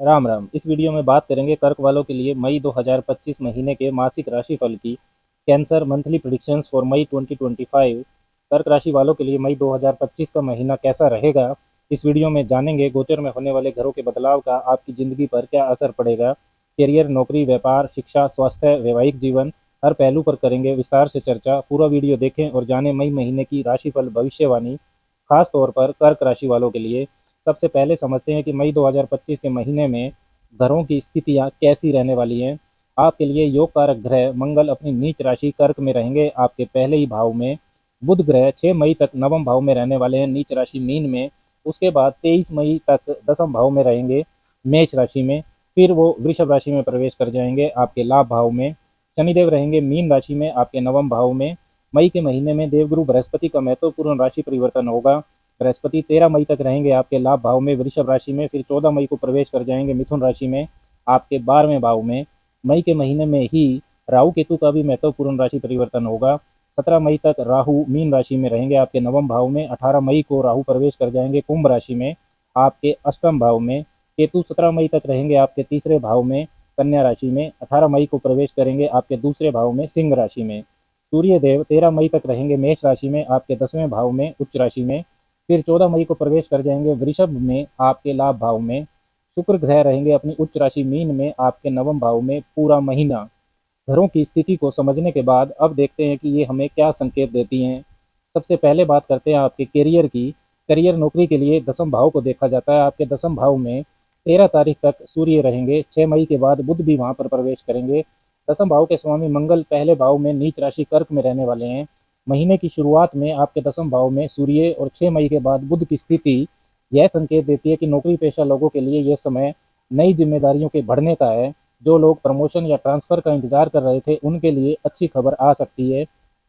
राम राम। इस वीडियो में बात करेंगे कर्क वालों के लिए मई 2025 महीने के मासिक राशिफल की। Cancer monthly predictions for May 2025। कर्क राशि वालों के लिए मई 2025 का महीना कैसा रहेगा, इस वीडियो में जानेंगे। गोचर में होने वाले ग्रहों के बदलाव का आपकी जिंदगी पर क्या असर पड़ेगा। करियर, नौकरी, व्यापार, शिक्षा, स्वास्थ्य, वैवाहिक जीवन, हर पहलू पर करेंगे विस्तार से चर्चा। पूरा वीडियो देखें और जानें मई महीने की राशिफल भविष्यवाणी, खास तौर पर कर्क राशि वालों के लिए। सबसे पहले समझते हैं कि मई 2025 के महीने में ग्रहों की स्थितियां कैसी रहने वाली हैं। आपके लिए योग कारक ग्रह मंगल अपनी नीच राशि कर्क में रहेंगे, आपके पहले ही भाव में। बुध ग्रह 6 मई तक नवम भाव में रहने वाले हैं, नीच राशि मीन में। उसके बाद 23 मई तक दसम भाव में रहेंगे, मेष राशि में। फिर वो वृषभ राशि में प्रवेश कर जाएंगे, आपके लाभ भाव में। शनिदेव रहेंगे मीन राशि में, आपके नवम भाव में। मई के महीने में देवगुरु बृहस्पति का महत्वपूर्ण राशि परिवर्तन होगा। बृहस्पति 13 मई तक रहेंगे आपके लाभ भाव में, वृषभ राशि में। फिर 14 मई को प्रवेश कर जाएंगे मिथुन राशि में, आपके 12वें भाव में। मई के महीने में ही राहु केतु का भी महत्वपूर्ण राशि परिवर्तन होगा। 17 मई तक राहु मीन राशि में रहेंगे, आपके नवम भाव में। 18 मई को राहु प्रवेश कर जाएंगे कुंभ राशि में, आपके अष्टम भाव में। केतु 17 मई तक रहेंगे आपके तीसरे भाव में, कन्या राशि में। 18 मई को प्रवेश करेंगे आपके दूसरे भाव में, सिंह राशि में। सूर्य देव 13 मई तक रहेंगे मेष राशि में, आपके 10वें भाव में, उच्च राशि में। फिर 14 मई को प्रवेश कर जाएंगे वृषभ में, आपके लाभ भाव में। शुक्र ग्रह रहेंगे अपनी उच्च राशि मीन में, आपके नवम भाव में पूरा महीना। घरों की स्थिति को समझने के बाद अब देखते हैं कि ये हमें क्या संकेत देती हैं। सबसे पहले बात करते हैं आपके करियर की। करियर, नौकरी के लिए दसम भाव को देखा जाता है। आपके दसम भाव में 13 तारीख तक सूर्य रहेंगे, 6 मई के बाद बुध भी वहां पर प्रवेश करेंगे। दसम भाव के स्वामी मंगल पहले भाव में नीच राशि कर्क में रहने वाले हैं। महीने की शुरुआत में आपके दसम भाव में सूर्य और 6 मई के बाद बुध की स्थिति यह संकेत देती है कि नौकरी पेशा लोगों के लिए यह समय नई जिम्मेदारियों के बढ़ने का है। जो लोग प्रमोशन या ट्रांसफर का इंतजार कर रहे थे, उनके लिए अच्छी खबर आ सकती है।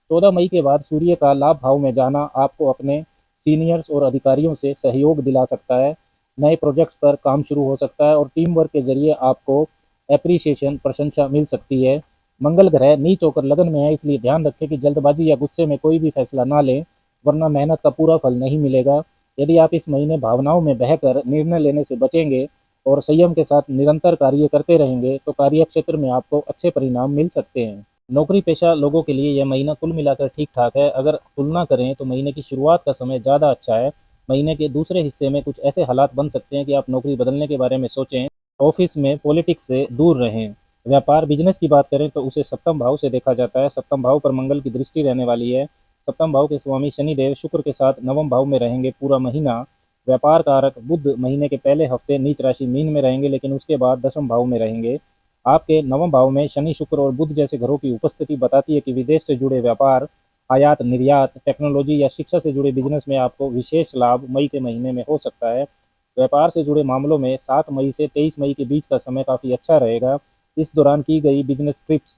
14 मई के बाद सूर्य का लाभ भाव में जाना आपको अपने सीनियर्स और अधिकारियों से सहयोग दिला सकता है। नए प्रोजेक्ट्स पर काम शुरू हो सकता है और टीम वर्क के जरिए आपको एप्रिसिएशन, प्रशंसा मिल सकती है। मंगल ग्रह नीच होकर लगन में है, इसलिए ध्यान रखें कि जल्दबाजी या गुस्से में कोई भी फैसला ना लें, वरना मेहनत का पूरा फल नहीं मिलेगा। यदि आप इस महीने भावनाओं में बहकर निर्णय लेने से बचेंगे और संयम के साथ निरंतर कार्य करते रहेंगे, तो कार्य क्षेत्र में आपको अच्छे परिणाम मिल सकते हैं। नौकरी पेशा लोगों के लिए यह महीना कुल मिलाकर ठीक ठाक है। अगर तुलना करें तो महीने की शुरुआत का समय ज़्यादा अच्छा है। महीने के दूसरे हिस्से में कुछ ऐसे हालात बन सकते हैं कि आप नौकरी बदलने के बारे में सोचें। ऑफिस में पॉलिटिक्स से दूर रहें। व्यापार, बिजनेस की बात करें तो उसे सप्तम भाव से देखा जाता है। सप्तम भाव पर मंगल की दृष्टि रहने वाली है। सप्तम भाव के स्वामी शनिदेव शुक्र के साथ नवम भाव में रहेंगे पूरा महीना। व्यापार कारक बुध महीने के पहले हफ्ते नीच राशि मीन में रहेंगे, लेकिन उसके बाद दसम भाव में रहेंगे। आपके नवम भाव में शनि, शुक्र और बुध जैसे ग्रहों की उपस्थिति बताती है कि विदेश से जुड़े व्यापार, आयात निर्यात, टेक्नोलॉजी या शिक्षा से जुड़े बिजनेस में आपको विशेष लाभ मई के महीने में हो सकता है। व्यापार से जुड़े मामलों में 7 मई से 23 मई के बीच का समय काफ़ी अच्छा रहेगा। इस दौरान की गई बिजनेस ट्रिप्स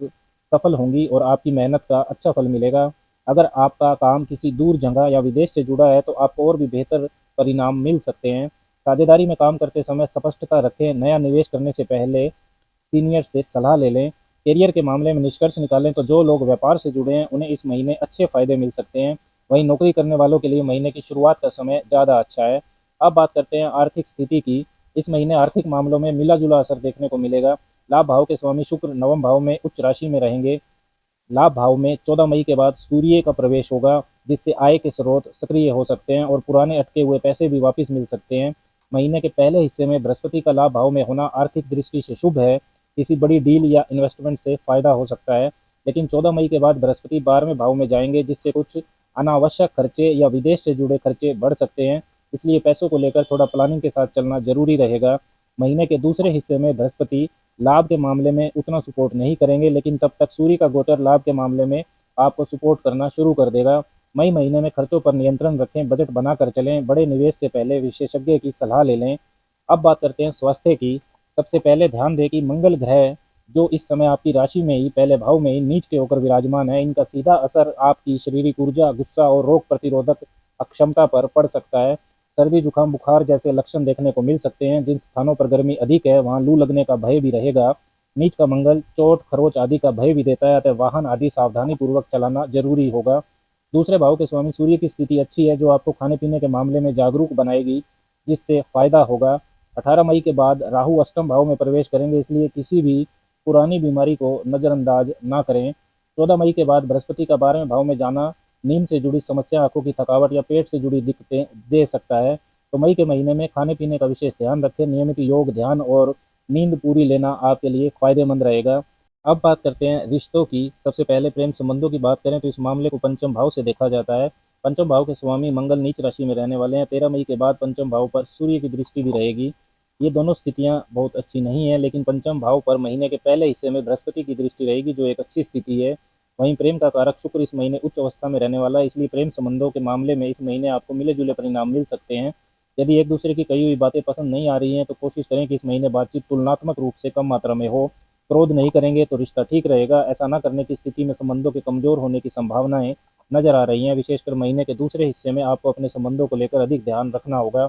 सफल होंगी और आपकी मेहनत का अच्छा फल मिलेगा। अगर आपका काम किसी दूर जगह या विदेश से जुड़ा है, तो आपको और भी बेहतर परिणाम मिल सकते हैं। साझेदारी में काम करते समय स्पष्टता रखें। नया निवेश करने से पहले सीनियर से सलाह ले लें। करियर के मामले में निष्कर्ष निकालें तो जो लोग व्यापार से जुड़े हैं, उन्हें इस महीने अच्छे फायदे मिल सकते हैं। वहीं नौकरी करने वालों के लिए महीने की शुरुआत का समय ज़्यादा अच्छा है। अब बात करते हैं आर्थिक स्थिति की। इस महीने आर्थिक मामलों में मिला जुला असर देखने को मिलेगा। लाभ भाव के स्वामी शुक्र नवम भाव में उच्च राशि में रहेंगे। लाभ भाव में 14 मई के बाद सूर्य का प्रवेश होगा, जिससे आय के स्रोत सक्रिय हो सकते हैं और पुराने अटके हुए पैसे भी वापस मिल सकते हैं। महीने के पहले हिस्से में बृहस्पति का लाभ भाव में होना आर्थिक दृष्टि से शुभ है। किसी बड़ी डील या इन्वेस्टमेंट से फायदा हो सकता है। लेकिन 14 मई के बाद बृहस्पति 12वें भाव में जाएंगे, जिससे कुछ अनावश्यक खर्चे या विदेश से जुड़े खर्चे बढ़ सकते हैं। इसलिए पैसों को लेकर थोड़ा प्लानिंग के साथ चलना जरूरी रहेगा। महीने के दूसरे हिस्से में बृहस्पति लाभ के मामले में उतना सपोर्ट नहीं करेंगे, लेकिन तब तक सूर्य का गोचर लाभ के मामले में आपको सपोर्ट करना शुरू कर देगा। मई महीने में खर्चों पर नियंत्रण रखें, बजट बनाकर चलें, बड़े निवेश से पहले विशेषज्ञ की सलाह ले लें। अब बात करते हैं स्वास्थ्य की। सबसे पहले ध्यान दें कि मंगल ग्रह जो इस समय आपकी राशि में ही पहले भाव में ही नीच के होकर विराजमान है, इनका सीधा असर आपकी शारीरिक ऊर्जा, गुस्सा और रोग प्रतिरोधक अक्षमता पर पड़ सकता है। सर्दी, जुकाम, बुखार जैसे लक्षण देखने को मिल सकते हैं। जिन स्थानों पर गर्मी अधिक है, वहां लू लगने का भय भी रहेगा। नीच का मंगल चोट, खरोच आदि का भय भी देता है, अतः वाहन आदि सावधानी पूर्वक चलाना जरूरी होगा। दूसरे भाव के स्वामी सूर्य की स्थिति अच्छी है, जो आपको खाने पीने के मामले में जागरूक बनाएगी, जिससे फायदा होगा। 18 मई के बाद राहु अष्टम भाव में प्रवेश करेंगे, इसलिए किसी भी पुरानी बीमारी को नज़रअंदाज ना करें। 14 मई के बाद बृहस्पति का 12वें भाव में जाना नींद से जुड़ी समस्या, आंखों की थकावट या पेट से जुड़ी दिक्कतें दे सकता है। तो मई के महीने में खाने पीने का विशेष ध्यान रखें। नियमित योग, ध्यान और नींद पूरी लेना आपके लिए फायदेमंद रहेगा। अब बात करते हैं रिश्तों की। सबसे पहले प्रेम संबंधों की बात करें तो इस मामले को पंचम भाव से देखा जाता है। पंचम भाव के स्वामी मंगल नीच राशि में रहने वाले हैं। 13 मई के बाद पंचम भाव पर सूर्य की दृष्टि भी रहेगी। ये दोनों स्थितियां बहुत अच्छी नहीं है, लेकिन पंचम भाव पर महीने के पहले हिस्से में बृहस्पति की दृष्टि रहेगी, जो एक अच्छी स्थिति है। वहीं प्रेम का कारक शुक्र इस महीने उच्च अवस्था में रहने वाला है, इसलिए प्रेम संबंधों के मामले में इस महीने आपको मिले जुले परिणाम मिल सकते हैं। यदि एक दूसरे की कही हुई बातें पसंद नहीं आ रही हैं तो कोशिश करें कि इस महीने बातचीत तुलनात्मक रूप से कम मात्रा में हो। क्रोध नहीं करेंगे तो रिश्ता ठीक रहेगा। ऐसा न करने की स्थिति में संबंधों के कमजोर होने की संभावनाएं नजर आ रही हैं। विशेषकर महीने के दूसरे हिस्से में आपको अपने संबंधों को लेकर अधिक ध्यान रखना होगा।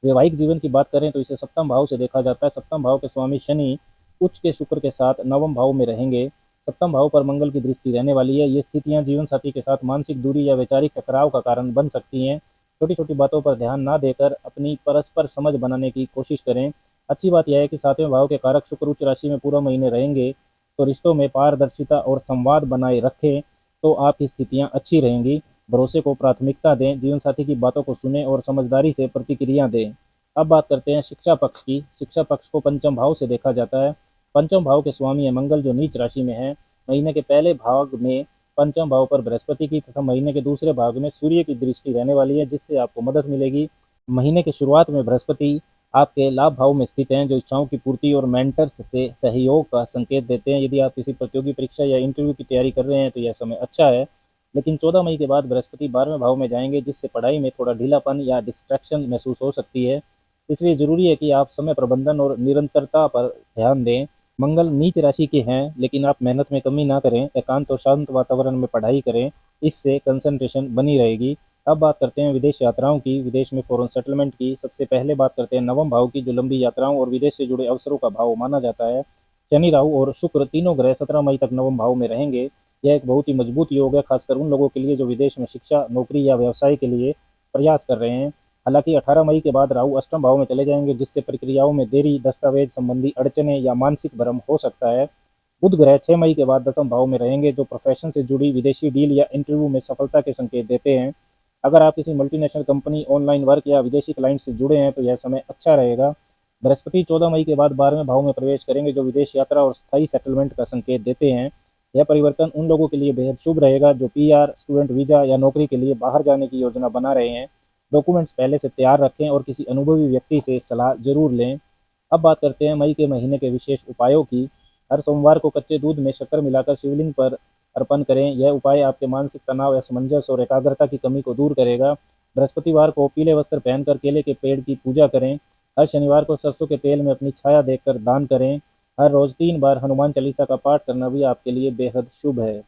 वैवाहिक जीवन की बात करें तो इसे सप्तम भाव से देखा जाता है। सप्तम भाव के स्वामी शनि उच्च के शुक्र के साथ नवम भाव में रहेंगे। सप्तम भाव पर मंगल की दृष्टि रहने वाली है। ये स्थितियां जीवन साथी के साथ मानसिक दूरी या वैचारिक टकराव का कारण बन सकती हैं। छोटी छोटी बातों पर ध्यान ना देकर अपनी परस्पर समझ बनाने की कोशिश करें। अच्छी बात यह है कि सातवें भाव के कारक शुक्र उच्च राशि में पूरा महीने रहेंगे, तो रिश्तों में पारदर्शिता और संवाद बनाए रखें तो आपकी स्थितियां अच्छी रहेंगी। भरोसे को प्राथमिकता दें, जीवन साथी की बातों को सुनें और समझदारी से प्रतिक्रिया दें। अब बात करते हैं शिक्षा पक्ष की। शिक्षा पक्ष को पंचम भाव से देखा जाता है। पंचम भाव के स्वामी है मंगल, जो नीच राशि में है। महीने के पहले भाग में पंचम भाव पर बृहस्पति की तथा महीने के दूसरे भाग में सूर्य की दृष्टि रहने वाली है, जिससे आपको मदद मिलेगी। महीने की शुरुआत में बृहस्पति आपके लाभ भाव में स्थित हैं, जो इच्छाओं की पूर्ति और मेंटर्स से सहयोग का संकेत देते हैं। यदि आप किसी प्रतियोगी परीक्षा या इंटरव्यू की तैयारी कर रहे हैं तो यह समय अच्छा है। लेकिन 14 मई के बाद बृहस्पति 12वें भाव में जाएंगे, जिससे पढ़ाई में थोड़ा ढीलापन या डिस्ट्रैक्शन महसूस हो सकती है। इसलिए जरूरी है कि आप समय प्रबंधन और निरंतरता पर ध्यान दें। मंगल नीच राशि के हैं, लेकिन आप मेहनत में कमी ना करें। एकांत और शांत वातावरण में पढ़ाई करें, इससे कंसंट्रेशन बनी रहेगी। अब बात करते हैं विदेश यात्राओं की, विदेश में फॉरेन सेटलमेंट की। सबसे पहले बात करते हैं नवम भाव की, जो लंबी यात्राओं और विदेश से जुड़े अवसरों का भाव माना जाता है। शनि, राहु और शुक्र तीनों ग्रह 17 मई तक नवम भाव में रहेंगे। यह एक बहुत ही मजबूत योग है, खासकर उन लोगों के लिए जो विदेश में शिक्षा, नौकरी या व्यवसाय के लिए प्रयास कर रहे हैं। हालांकि 18 मई के बाद राहु अष्टम भाव में चले जाएंगे, जिससे प्रक्रियाओं में देरी, दस्तावेज संबंधी अड़चने या मानसिक भ्रम हो सकता है। बुध ग्रह 6 मई के बाद दसम भाव में रहेंगे, जो प्रोफेशन से जुड़ी विदेशी डील या इंटरव्यू में सफलता के संकेत देते हैं। अगर आप किसी मल्टीनेशनल कंपनी, ऑनलाइन वर्क या विदेशी क्लाइंट से जुड़े हैं तो यह समय अच्छा रहेगा। बृहस्पति 14 मई के बाद 12वें भाव में प्रवेश करेंगे, जो विदेश यात्रा और स्थायी सेटलमेंट का संकेत देते हैं। यह परिवर्तन उन लोगों के लिए बेहद शुभ रहेगा जो पीआर, स्टूडेंट वीजा या नौकरी के लिए बाहर जाने की योजना बना रहे हैं। डॉक्यूमेंट्स पहले से तैयार रखें और किसी अनुभवी व्यक्ति से सलाह जरूर लें। अब बात करते हैं मई के महीने के विशेष उपायों की। हर सोमवार को कच्चे दूध में शक्कर मिलाकर शिवलिंग पर अर्पण करें। यह उपाय आपके मानसिक तनाव, असमंजस और एकाग्रता की कमी को दूर करेगा। बृहस्पतिवार को पीले वस्त्र पहनकर केले के पेड़ की पूजा करें। हर शनिवार को सरसों के तेल में अपनी छाया देखकर दान करें। हर रोज 3 बार हनुमान चालीसा का पाठ करना भी आपके लिए बेहद शुभ है।